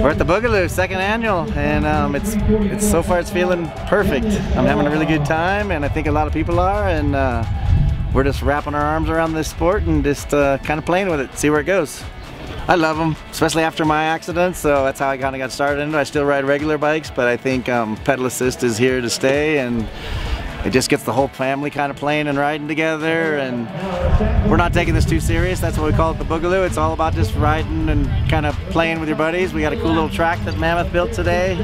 We're at the Boogaloo, second annual, and it's so far it's feeling perfect. I'm having a really good time, and I think a lot of people are, and we're just wrapping our arms around this sport and just kind of playing with it, see where it goes. I love them, especially after my accident, so that's how I kind of got started into it. I still ride regular bikes, but I think pedal assist is here to stay, and it just gets the whole family kind of playing and riding together, and we're not taking this too serious. That's what we call it, the Boogaloo. It's all about just riding and kind of playing with your buddies. We got a cool little track that Mammoth built today,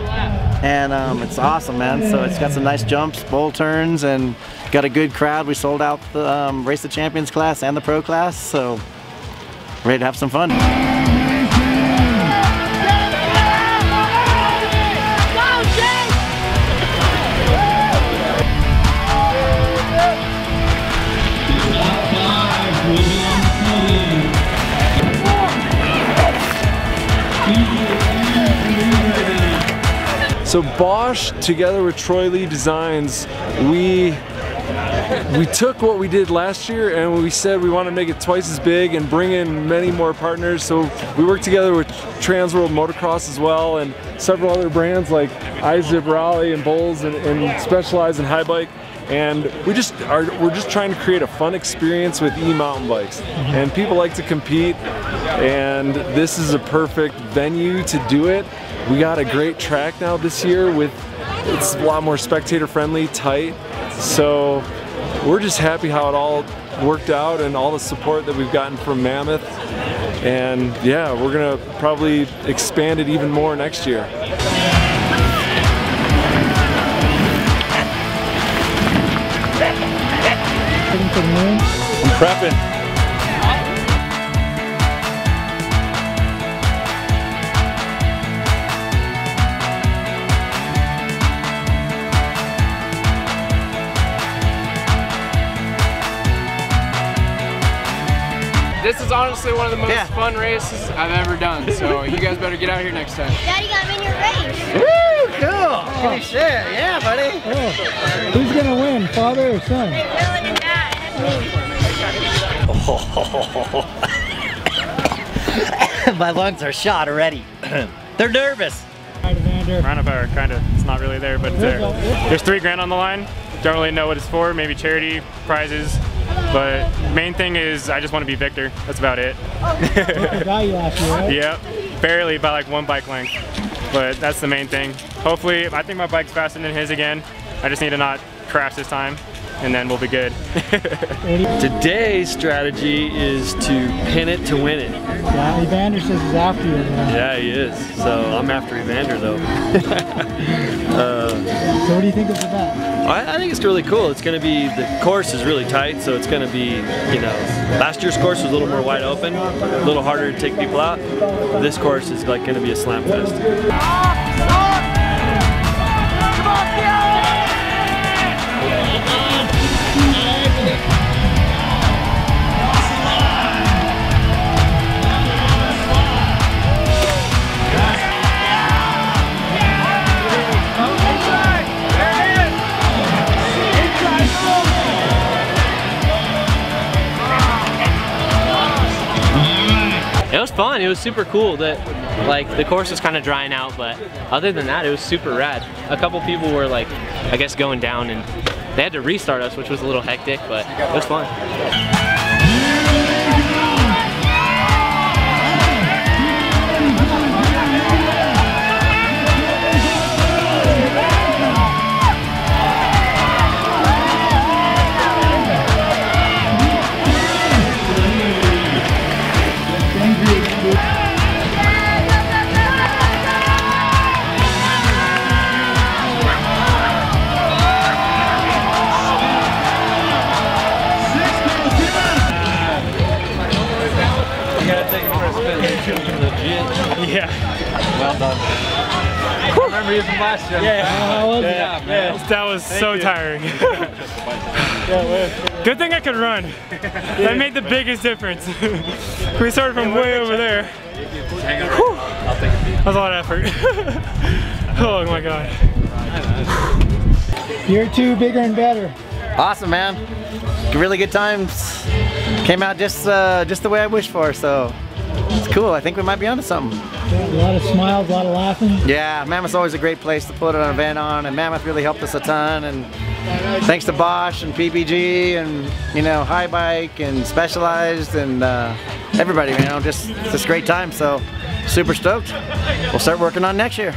and it's awesome, man. So it's got some nice jumps, bowl turns, and got a good crowd. We sold out the Race of Champions class and the Pro class, so ready to have some fun. So Bosch, together with Troy Lee Designs, we took what we did last year and we said we want to make it twice as big and bring in many more partners. So we worked together with TransWorld Motocross as well, and several other brands like iZip, Raleigh, and Bulls, and Specialized and High Bike. And we're just trying to create a fun experience with e-mountain bikes. And people like to compete, and this is a perfect venue to do it. We got a great track now this year it's a lot more spectator friendly, tight. So we're just happy how it all worked out and all the support that we've gotten from Mammoth. And yeah, we're gonna probably expand it even more next year. I'm prepping. This is honestly one of the most fun races I've ever done, so you guys better get out here next time. Daddy got me in your race. Woo! Cool! Good shit! Yeah, buddy! Oh. Who's gonna win, father or son? Will and Dad. My lungs are shot already. They're nervous. Roundup are kind of, it's not really there, but it's there. There's $3 grand on the line. Don't really know what it's for, maybe charity, prizes. But main thing is I just want to be Victor. That's about it. Yep, barely by like 1 bike length. But that's the main thing. Hopefully, I think my bike's faster than his again. I just need to not crash this time, and then we'll be good. Today's strategy is to pin it to win it. Yeah, Evander says he's after you. Yeah, he is. So I'm after Evander though. So what do you think of that? I think it's really cool. It's going to be, the course is really tight, so it's going to be, you know, last year's course was a little more wide open, a little harder to take people out. This course is like going to be a slam fest. It was fun. It was super cool that like the course was kind of drying out, but other than that, it was super rad. A couple people were like, I guess, going down, and they had to restart us, which was a little hectic, but it was fun. Yeah. Well done. I remember you from last year. That was so tiring. Good thing I could run. That made the biggest difference. We started from way over there. Whew. That was a lot of effort. Oh my god. Year 2, bigger and better. Awesome, man. Really good times. came out just the way I wished for, so it's cool. I think we might be onto something. A lot of smiles, a lot of laughing. Yeah, Mammoth's always a great place to put an event on, and Mammoth really helped us a ton. And thanks to Bosch and PPG and, you know, High Bike and Specialized and everybody, you know, just this great time. So super stoked. We'll start working on next year.